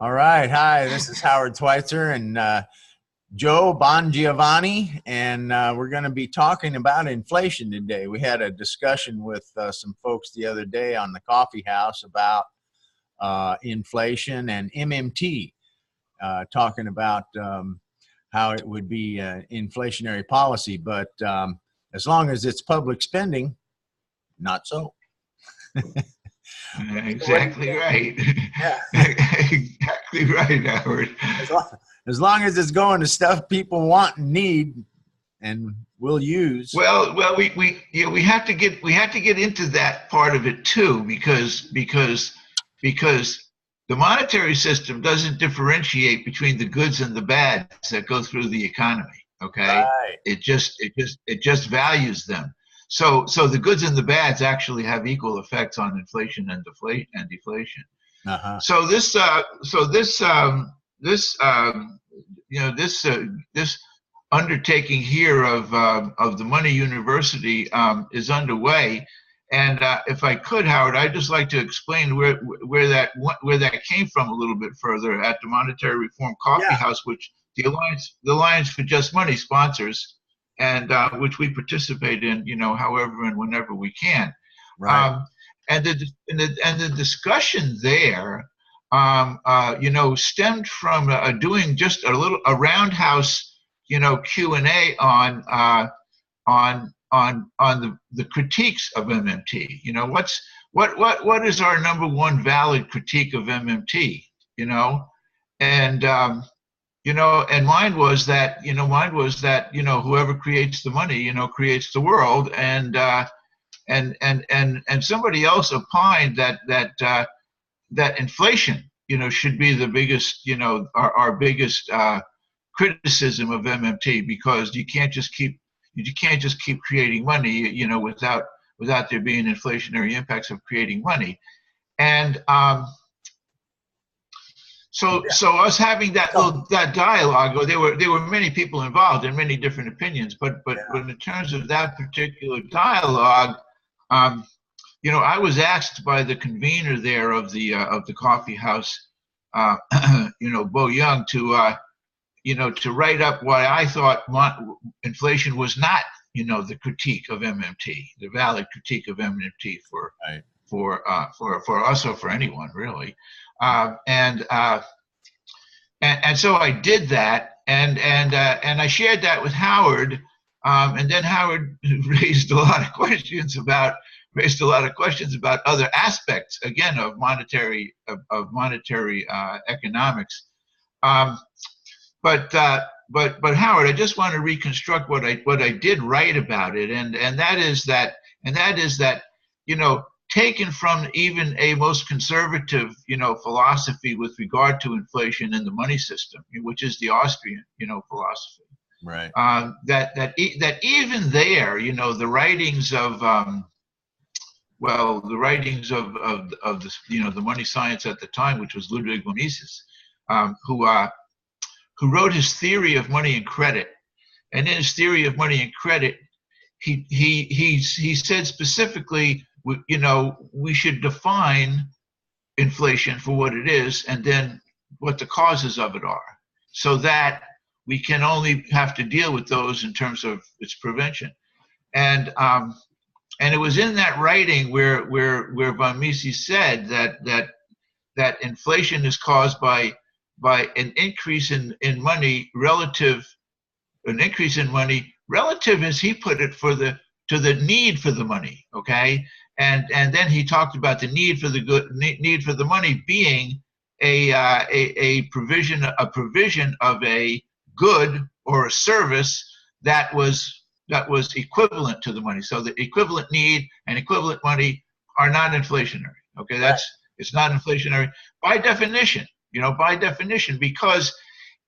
All right. Hi, this is Howard Schweitzer and Joe Bongiovanni, and we're going to be talking about inflation today. We had a discussion with some folks the other day on the coffee house about inflation and MMT, talking about how it would be inflationary policy, but as long as it's public spending, not so. Exactly right. Yeah. Exactly right, Howard. As long as it's going to stuff people want and need and will use. Well, we have to get into that part of it too, because the monetary system doesn't differentiate between the goods and the bads that go through the economy. Okay, Right. it just values them. So the goods and the bads actually have equal effects on inflation and deflation. Uh-huh. So this undertaking here of the Money University is underway. And if I could, Howard, I'd just like to explain where that came from a little bit further at the Monetary Reform Coffee House, which the Alliance for Just Money sponsors, and which we participate in, however and whenever we can. Right. And the discussion there, stemmed from doing just a roundhouse, Q&A on the critiques of MMT. What is our number one valid critique of MMT? And mine was that whoever creates the money, creates the world, and somebody else opined that inflation, should be the biggest, our biggest criticism of MMT, because you can't just keep creating money, without there being inflationary impacts of creating money. And so us having that dialogue, there were many people involved and many different opinions, but in terms of that particular dialogue, I was asked by the convener there of the coffee house, Bo Young, to write up why I thought inflation was not, the critique of MMT, the valid critique of MMT for us or for anyone really. And so I did that, and I shared that with Howard, and then Howard raised a lot of questions about other aspects, again, of monetary economics. But Howard, I just want to reconstruct what I did write about it, and that is that taken from even a most conservative philosophy with regard to inflation in the money system, which is the Austrian philosophy. Right. That even there, the writings of the the money science at the time, which was Ludwig von Mises, who wrote his theory of money and credit. And in his theory of money and credit, he said specifically, we should define inflation for what it is, and then what the causes of it are, so that we can only have to deal with those in terms of its prevention. And it was in that writing where von Mises said that inflation is caused by an increase in money relative, as he put it, to the need for the money. Okay, and then he talked about the need for the money being a provision of a good or a service that was equivalent to the money. So the equivalent need and equivalent money are not inflationary. Okay, it's not inflationary by definition. Because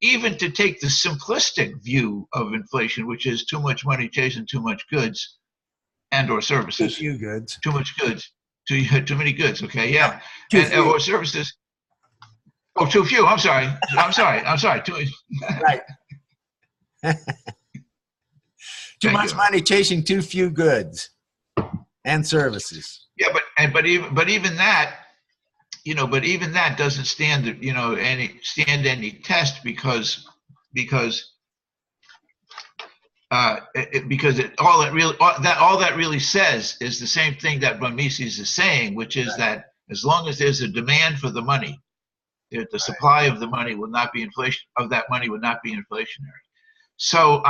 even to take the simplistic view of inflation, which is too much money chasing too much goods and or services, too few goods, too much goods, too many goods. Okay, yeah, or services. Oh, too few. I'm sorry. Too right. Too much money chasing too few goods and services. Yeah, but even that, but even that doesn't stand any test because all that really says is the same thing that von Mises is saying, which is that as long as there's a demand for the money, the supply of the money will not be inflationary. So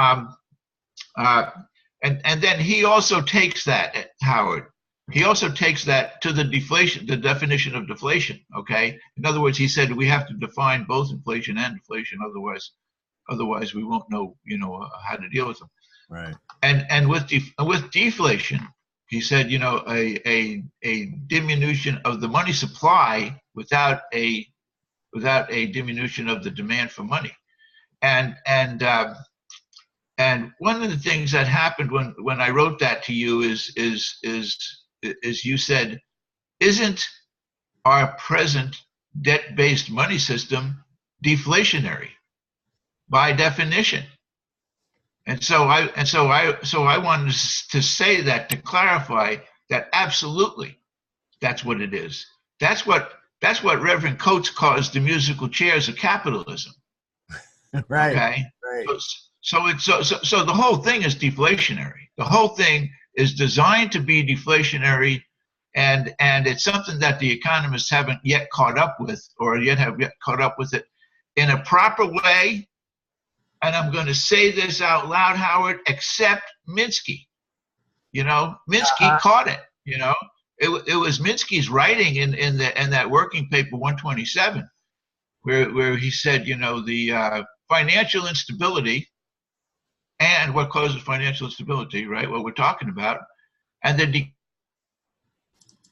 and then he also takes that, Howard. He also takes that to the definition of deflation. Okay, in other words, he said we have to define both inflation and deflation, otherwise we won't know how to deal with them. Right. And with deflation, he said a diminution of the money supply without a diminution of the demand for money, and one of the things that happened when I wrote that to you is you said, isn't our present debt-based money system deflationary by definition? And so I wanted to say that, to clarify that absolutely that's what it is. That's what Reverend Coates calls the musical chairs of capitalism. Right. Okay. Right. So the whole thing is deflationary. The whole thing is designed to be deflationary, and it's something that the economists haven't yet caught up with, or have caught up with it in a proper way. And I'm going to say this out loud, Howard, except Minsky. Minsky caught it. It was Minsky's writing in that working paper 127, where he said, the financial instability and what causes financial instability, right? What we're talking about, and the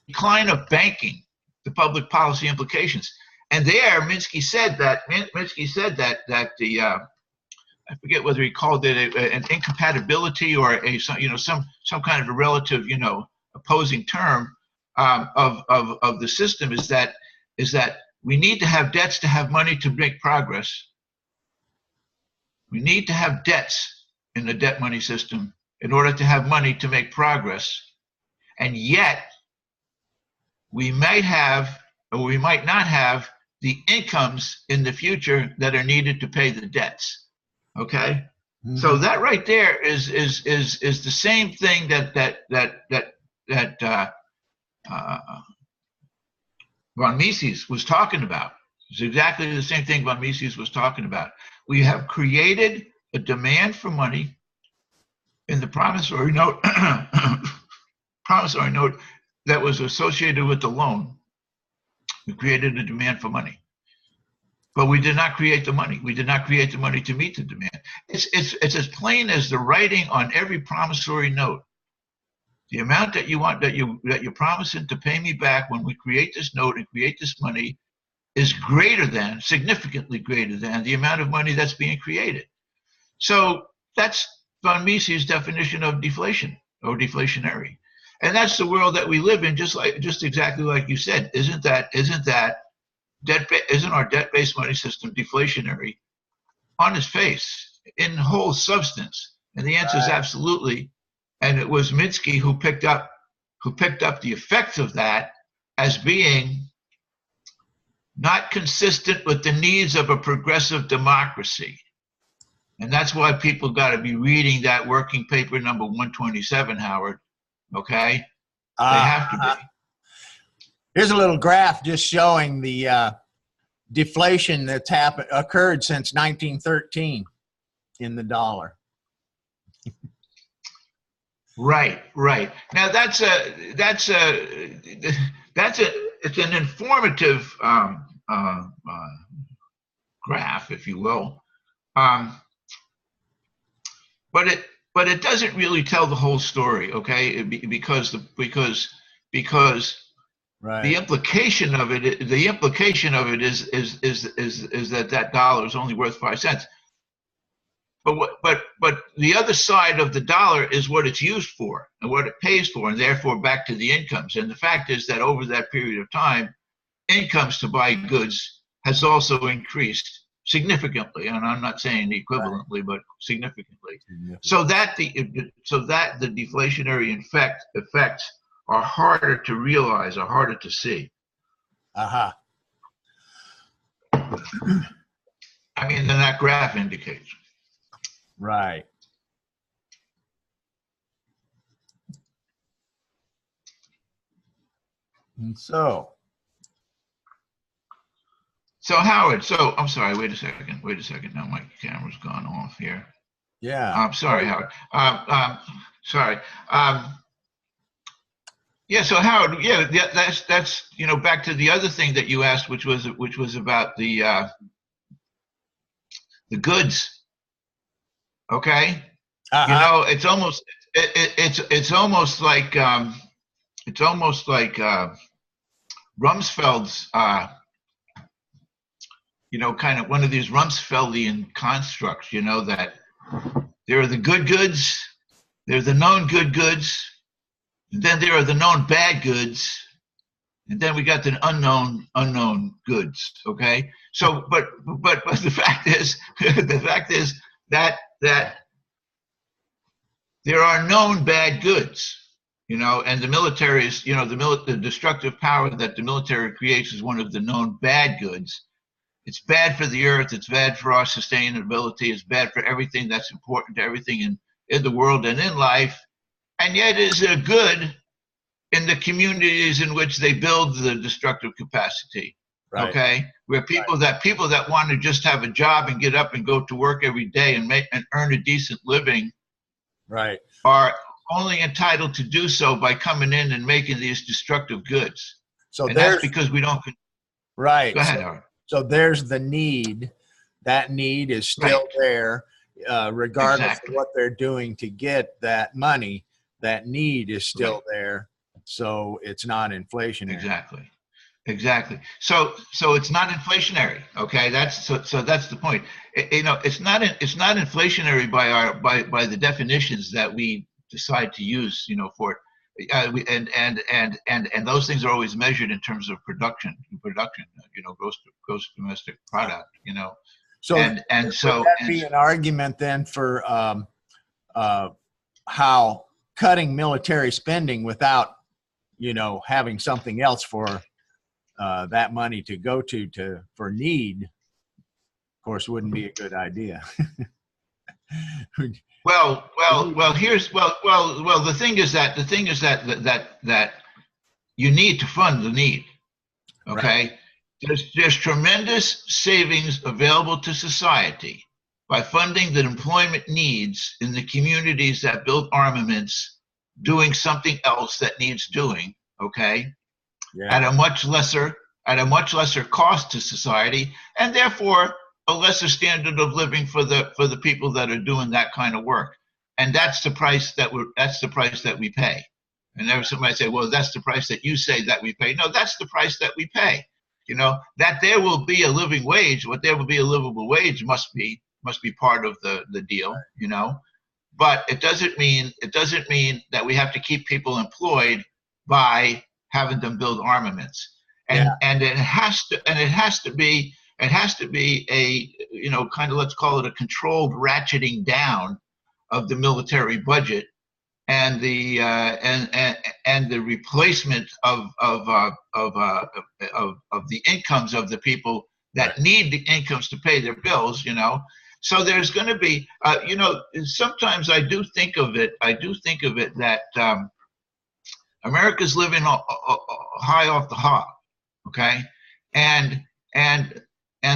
decline of banking, the public policy implications. And there, Minsky said that the I forget whether he called it an incompatibility or some kind of a relative opposing term of the system is that we need to have debts to have money to make progress. We need to have debts in the debt money system in order to have money to make progress. And yet we might have, or we might not have, the incomes in the future that are needed to pay the debts. Okay? Mm-hmm. So that right there is the same thing that von Mises was talking about. It's exactly the same thing von Mises was talking about. We have created a demand for money in the promissory note, that was associated with the loan. We created a demand for money, but we did not create the money. We did not create the money to meet the demand. It's as plain as the writing on every promissory note. The amount that you're promising to pay me back when we create this note and create this money is significantly greater than the amount of money that's being created. So that's von Mises' definition of deflation or deflationary, and that's the world that we live in. Just exactly like you said, isn't our debt-based money system deflationary on its face, in whole substance? And the answer is absolutely. And it was Minsky who picked up the effects of that as being not consistent with the needs of a progressive democracy. And that's why people got to be reading that working paper number 127, Howard. Okay? They have to be. Here's a little graph just showing the deflation that's occurred since 1913 in the dollar. Right. Now it's an informative graph, if you will, but it doesn't really tell the whole story, okay? Because right. the implication of it is that dollar is only worth 5 cents. But the other side of the dollar is what it's used for and what it pays for, and therefore back to the incomes. And the fact is that over that period of time, incomes to buy goods has also increased significantly, and I'm not saying equivalently, but significantly. So that the deflationary effects are harder to realize, are harder to see. Uh-huh. I mean, then that graph indicates. Right. And so Howard, so I'm sorry, wait a second. Now my camera's gone off here. yeah. I'm sorry, Howard. Sorry. Yeah, so Howard, yeah, that's back to the other thing that you asked, which was about the goods. Okay. Uh-huh. It's almost it's almost like Rumsfeld's kind of one of these Rumsfeldian constructs, that there are the good goods, there are the known good goods, and then there are the known bad goods, and then we got the unknown goods. Okay, so but the fact is that there are known bad goods, and the military is, the destructive power that the military creates is one of the known bad goods. It's bad for the earth. It's bad for our sustainability. It's bad for everything that's important to everything in the world and in life. And yet it is a good in the communities in which they build the destructive capacity. Right. Okay, where people that want to just have a job and get up and go to work every day and earn a decent living, right, are only entitled to do so by coming in and making these destructive goods. So that's because we don't. Right. Go ahead, Howard. So there's the need. That need is still there, regardless of what they're doing to get that money. That need is still there, so it's not inflationary. Exactly. So it's not inflationary. Okay, that's the point. It's not inflationary by the definitions that we decide to use. For it. And those things are always measured in terms of production, gross domestic product, So would that be an argument then for how cutting military spending without, having something else for that money to go to for need, of course, wouldn't be a good idea. Well. The thing is that you need to fund the need. Okay, right. There's tremendous savings available to society by funding the employment needs in the communities that build armaments, doing something else that needs doing. Okay, at a much lesser cost to society, and therefore a lesser standard of living for the people that are doing that kind of work. And that's the price that we pay. And there somebody say, well, that's the price that you say that we pay. No, that's the price that we pay. That there will be a living wage. What there will be a livable wage must be part of the deal. But it doesn't mean that we have to keep people employed by having them build armaments. And it has to be a kind of, let's call it a controlled ratcheting down of the military budget and the replacement of the incomes of the people that need the incomes to pay their bills. So there's going to be sometimes I do think of it that America's living high off the hog. Okay, and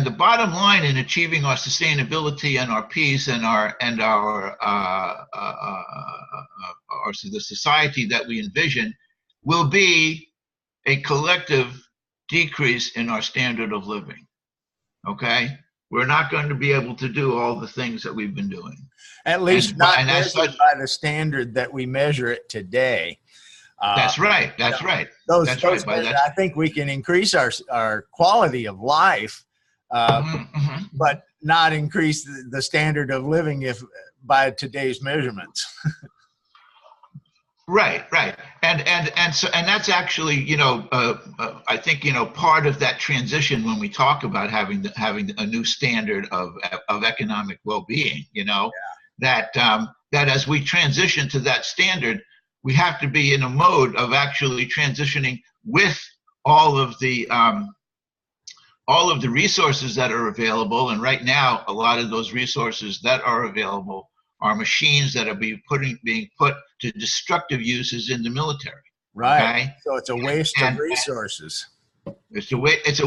the bottom line in achieving our sustainability and our peace and the society that we envision will be a collective decrease in our standard of living. Okay, we're not going to be able to do all the things that we've been doing. At least not measured by the standard that we measure it today. That's right. I think we can increase our quality of life, but not increase the standard of living by today's measurements. Right. And that's actually, I think, part of that transition when we talk about having a new standard of economic well-being, that as we transition to that standard, we have to be in a mode of actually transitioning with all of the resources that are available. And right now, a lot of those resources that are available are machines that are being put to destructive uses in the military. Right. Okay? So it's a waste of resources. It's a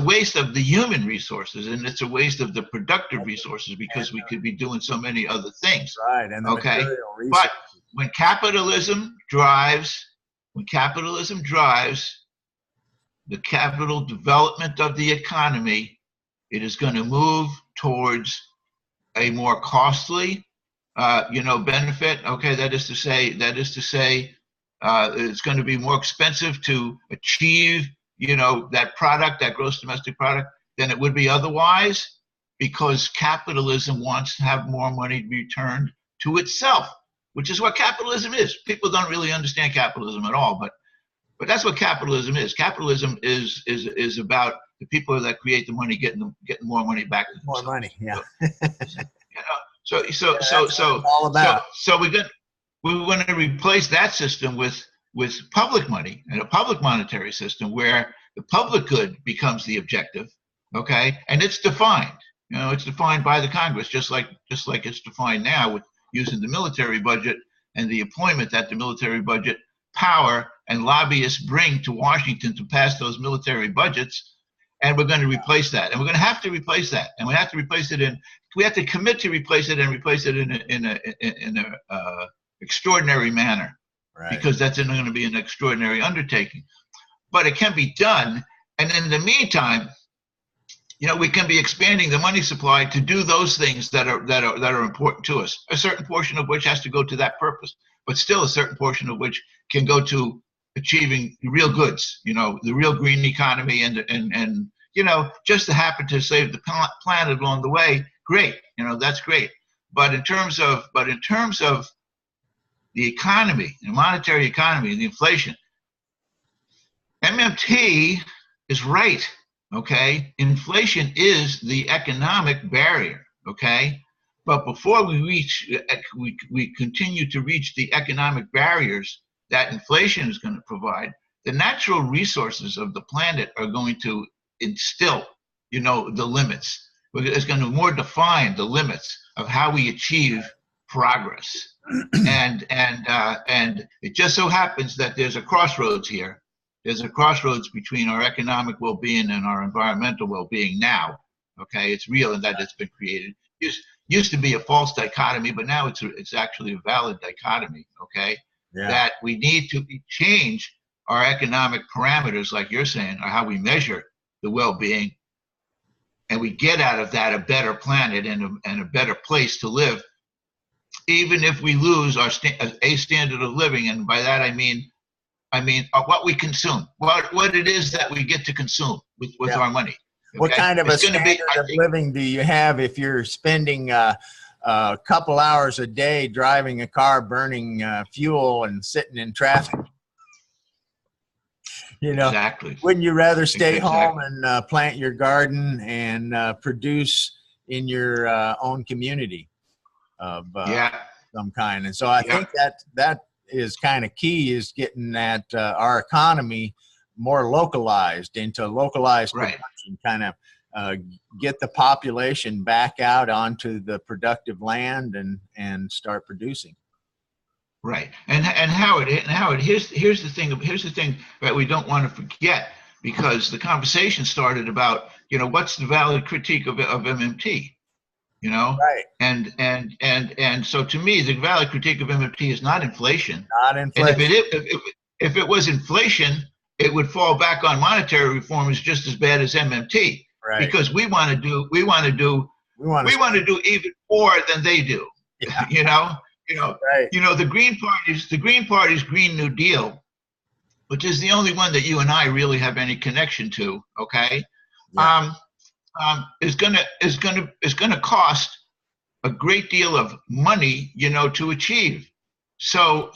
waste of the human resources, and it's a waste of the productive resources, because we could be doing so many other things. Right. And the material resources. But when capitalism drives the capital development of the economy, it is going to move towards a more costly, benefit. Okay, that is to say, it's going to be more expensive to achieve, that product, that gross domestic product, than it would be otherwise, because capitalism wants to have more money returned to itself, which is what capitalism is. People don't really understand capitalism at all, but that's what capitalism is. Capitalism is about the people that create the money getting more money back. More money, yeah. So we're going to replace that system with public money and a public monetary system where the public good becomes the objective. Okay, and it's defined. It's defined by the Congress, just like it's defined now, with using the military budget and the employment that the military budget power and lobbyists bring to Washington to pass those military budgets. And we're going to replace that, and we're going to have to replace that, and we have to replace it we have to commit to replace it, and replace it in a extraordinary manner, right? Because that's going to be an extraordinary undertaking. But it can be done, and in the meantime, we can be expanding the money supply to do those things that are important to us. A certain portion of which has to go to that purpose, but still a certain portion of which can go to achieving real goods, the real green economy, and just to happen to save the planet along the way. Great, that's great. But in terms of the economy, the monetary economy, and the inflation, MMT is right. Okay, inflation is the economic barrier. Okay, but before we continue to reach the economic barriers that inflation is going to provide, the natural resources of the planet are going to instill, the limits. It's going to more define the limits of how we achieve progress. And it just so happens that there's a crossroads here. There's a crossroads between our economic well-being and our environmental well-being now. Okay, it's real in that it's been created. Used to be a false dichotomy, but now it's actually a valid dichotomy. Okay, yeah. That we need to change our economic parameters, like you're saying, or how we measure the well-being, and we get out of that a better planet and a better place to live, even if we lose our a standard of living. And by that I mean what we consume, what it is that we get to consume with yeah. our money. Okay? What kind of a standard of living do you have if you're spending a couple hours a day driving a car, burning fuel, and sitting in traffic? Exactly. Wouldn't you rather stay home and plant your garden and produce in your own community of some kind? And so I think that is kind of key, is getting that our economy more localized into localized production, kind of get the population back out onto the productive land and start producing. Right. And Howard, here's the thing that we don't want to forget, because the conversation started about, what's the valid critique of MMT? Right. And so to me, the valid critique of MMT is not inflation. Not inflation. And if it was inflation, it would fall back on monetary reform as just as bad as MMT. Right. Because we want to do even more than they do. Yeah. Right. The Green Party's Green New Deal, which is the only one that you and I really have any connection to. Okay. Yeah. Is gonna cost a great deal of money, to achieve. So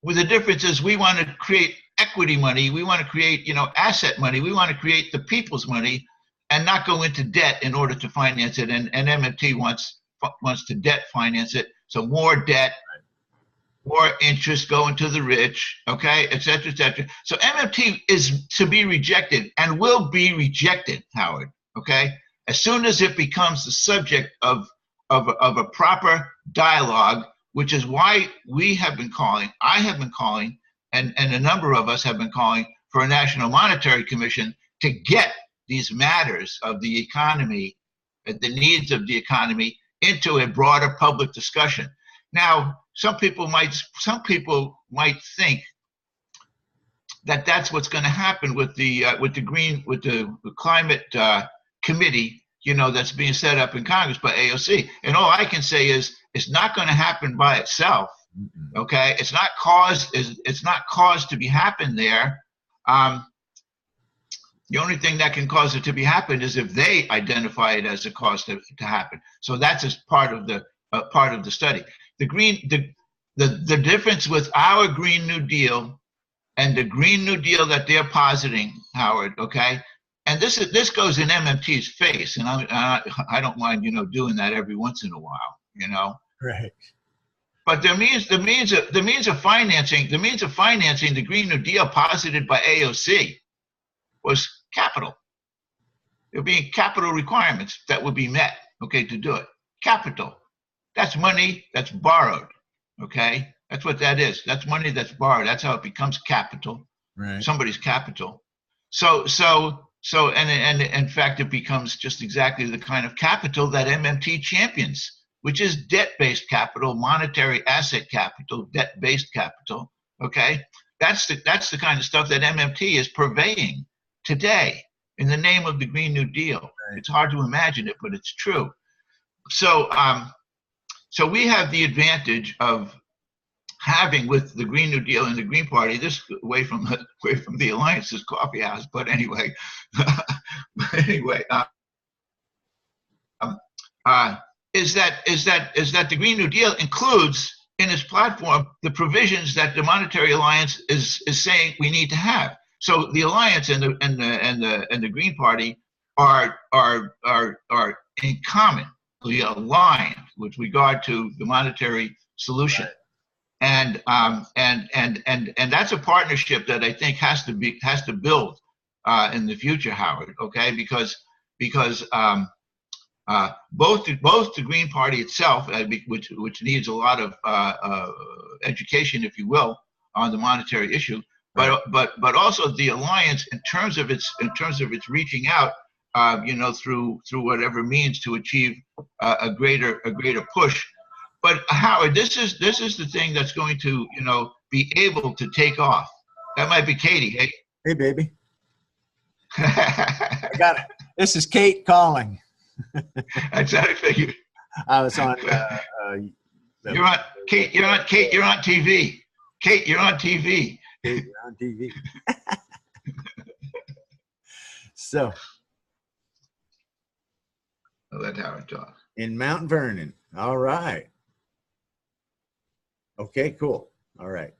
with the difference is, we want to create equity money, we want to create, asset money, we want to create the people's money, and not go into debt in order to finance it. And MMT wants to debt finance it. So more debt, more interest going to the rich, okay, et cetera, et cetera. So MMT is to be rejected and will be rejected, Howard, okay, as soon as it becomes the subject of a proper dialogue, which is why we have been calling, I have been calling, and a number of us have been calling for a National Monetary Commission to get these matters of the economy, the needs of the economy, into a broader public discussion. Now, some people might think that that's what's going to happen with the climate committee, you know, that's being set up in Congress by AOC. And all I can say is it's not going to happen by itself. Okay, it's not caused to be happen there. The only thing that can cause it to be happen is if they identify it as a cause to happen. So that's as part of the study. The difference with our Green New Deal and the Green New Deal that they're positing, Howard, okay, and this goes in MMT's face, and I don't mind, you know, doing that every once in a while, you know. Right. But the means of financing the Green New Deal posited by AOC was capital. There being capital requirements that would be met, okay, to do it. Capital. That's money that's borrowed, okay? That's what that is. That's money that's borrowed. That's how it becomes capital. Right. Somebody's capital. So in fact, it becomes just exactly the kind of capital that MMT champions, which is debt-based capital, monetary asset capital, debt-based capital, okay? That's the kind of stuff that MMT is purveying today in the name of the Green New Deal. Right. It's hard to imagine it, but it's true. So we have the advantage of having, with the Green New Deal and the Green Party, this away from the Alliance's coffee house, but anyway, is that the Green New Deal includes in its platform the provisions that the Monetary Alliance is saying we need to have. So the Alliance and the Green Party are in common, aligned with regard to the monetary solution. Right. And that's a partnership that I think has to build in the future, Howard. Okay, because both the Green Party itself, which needs a lot of education, if you will, on the monetary issue, but also the Alliance in terms of its reaching out, you know, through whatever means to achieve a greater push. But Howard, this is the thing that's going to, you know, be able to take off. That might be Katie. Hey. Hey, baby. I got it. This is Kate calling. That's how I figured. I was on. You're on Kate. You're on Kate. You're on TV. Kate, you're on TV. Kate, you're on TV. So. I'll let Howard talk. In Mount Vernon. All right. Okay, cool. All right.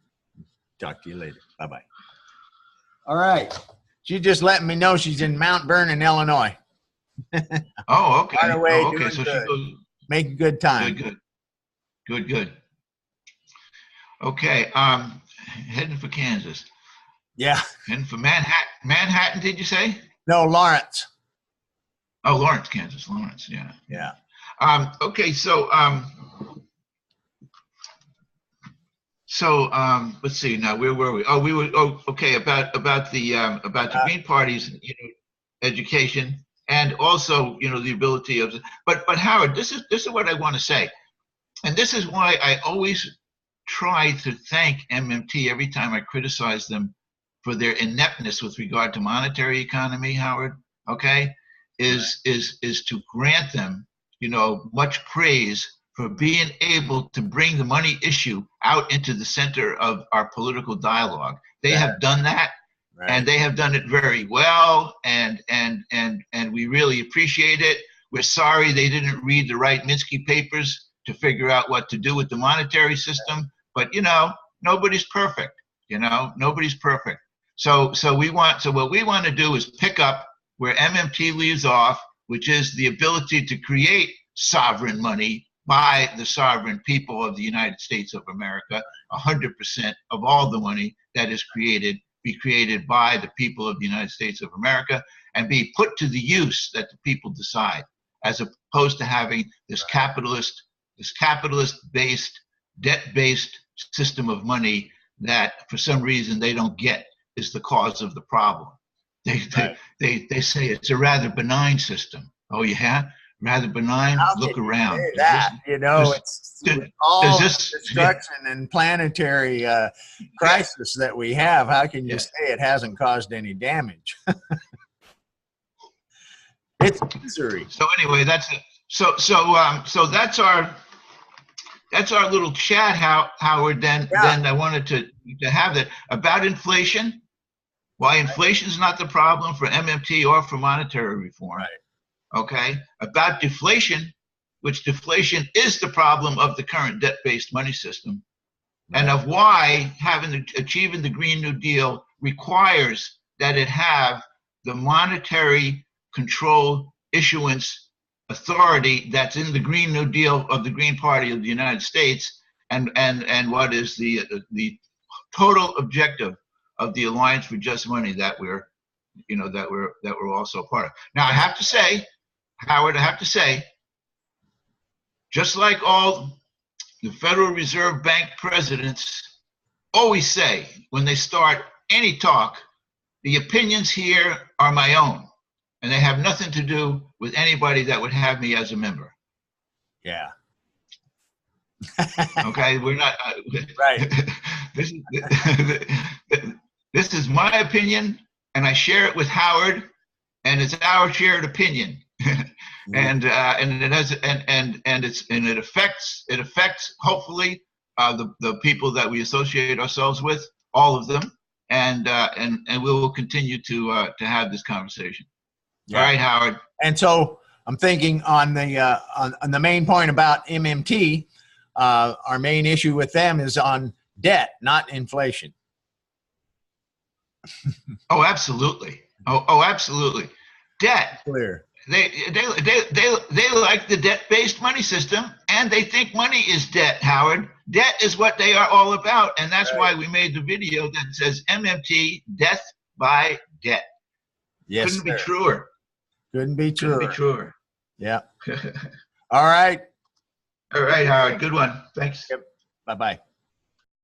Talk to you later. Bye-bye. All right. She just letting me know she's in Mount Vernon, Illinois. Oh, okay. By the way, okay. So she goes. Making good time. Good. Okay. Heading for Kansas. Yeah. Heading for Manhattan, did you say? No, Lawrence. Oh, Lawrence, Kansas. Lawrence, yeah. Yeah. Okay, so let's see now, where were we? Oh, we were okay, about the Green Party's, you know, education, and also, you know, the ability of, but Howard, this is what I want to say, and this is why I always try to thank MMT every time I criticize them for their ineptness with regard to monetary economy, Howard. Okay, is to grant them, you know, much praise for being able to bring the money issue out into the center of our political dialogue. They have done that, and they have done it very well, and we really appreciate it. We're sorry they didn't read the right Minsky papers to figure out what to do with the monetary system, but you know, nobody's perfect. You know, nobody's perfect. So what we want to do is pick up where MMT leaves off, which is the ability to create sovereign money by the sovereign people of the United States of America. 100% of all the money that is created be created by the people of the United States of America and be put to the use that the people decide, as opposed to having this capitalist-based, debt-based system of money that for some reason they don't get is the cause of the problem. They say it's a rather benign system. Oh yeah, rather benign. Look around. It's all destruction and planetary crisis that we have. How can you say it hasn't caused any damage? It's misery. So anyway, that's it. So that's our little chat, Howard. Then I wanted to have that about inflation. Why inflation is not the problem for MMT or for monetary reform. Right. Okay. About deflation, which deflation is the problem of the current debt-based money system, right. And of why achieving the Green New Deal requires that it have the monetary control issuance authority that's in the Green New Deal of the Green Party of the United States, and what is the total objective of the Alliance for Just Money that we're also part of. Now I have to say, Howard, just like all the Federal Reserve Bank presidents always say when they start any talk, the opinions here are my own, and they have nothing to do with anybody that would have me as a member. Yeah. Okay, we're not right. This is my opinion, and I share it with Howard, and it's our shared opinion. And it affects hopefully the people that we associate ourselves with, all of them, and we will continue to have this conversation. Yeah. All right, Howard. And so I'm thinking on the main point about MMT, our main issue with them is on debt, not inflation. Oh, absolutely. Oh, absolutely. Debt. Clear. They like the debt-based money system, and they think money is debt, Howard. Debt is what they are all about, and that's why we made the video that says MMT, death by debt. Yes, Couldn't be truer. Couldn't be truer. Couldn't be truer. Yeah. All right. All right, Howard. Good one. Thanks. Yep. Bye-bye.